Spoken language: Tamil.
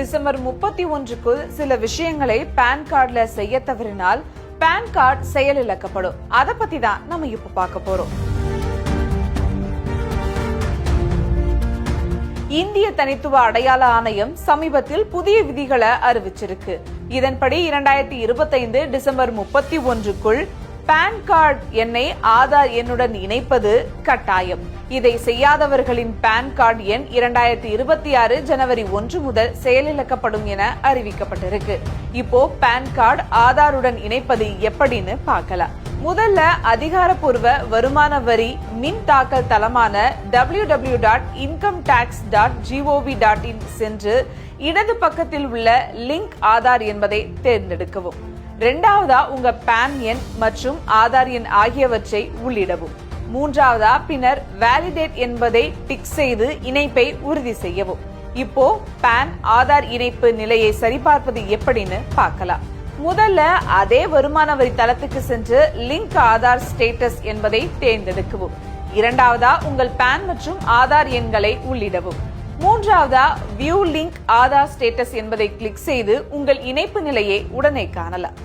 டிசம்பர் 31க்குள் சில விஷயங்களை பான் கார்டுல செய்ய தவறினால் பான் கார்டு செயலிழக்கப்படும். அத பத்தி தான் நம்ம இப்ப பார்க்க போறோம். இந்திய தனித்துவ அடையாள ஆணையம் சமீபத்தில் புதிய விதிகளை அறிவிச்சிருக்கு. இதன்படி 2025 டிசம்பர் 31க்குள் பான் கார்டு எண்ணை ஆதார் எண்ணுடன் இணைப்பது கட்டாயம். இதை செய்யாதவர்களின் பான் கார்டு எண் 2026 ஜனவரி 1 முதல் செயலிழக்கப்படும் என அறிவிக்கப்பட்டிருக்கு. இப்போ பான் கார்டு ஆதாருடன் இணைப்பது எப்படின்னு பார்க்கலாம். முதல்ல அதிகாரப்பூர்வ வருமான வரி மின் தாக்கல் தளமான www.incometax.gov.in சென்று இடது பக்கத்தில் உள்ள லிங்க் ஆதார் என்பதை தேர்ந்தெடுக்கவும். இரண்டாவதா உங்க பான் எண் மற்றும் ஆதார் எண் ஆகியவற்றை உள்ளிடவும். மூன்றாவதா பின்னர் வேலிடேட் என்பதை டிக் செய்து இணைப்பை உறுதி செய்யவும். இப்போ பான் ஆதார் இணைப்பு நிலையை சரிபார்ப்பது எப்படின்னு பார்க்கலாம். முதல்ல அதே வருமான வரி தளத்துக்கு சென்று லிங்க் ஆதார் ஸ்டேட்டஸ் என்பதை தேர்ந்தெடுக்கவும். இரண்டாவதா உங்கள் பான் மற்றும் ஆதார் எண்களை உள்ளிடவும். மூன்றாவதா வியூ லிங்க் ஆதார் ஸ்டேட்டஸ் என்பதை கிளிக் செய்து உங்கள் இணைப்பு நிலையை உடனே காணலாம்.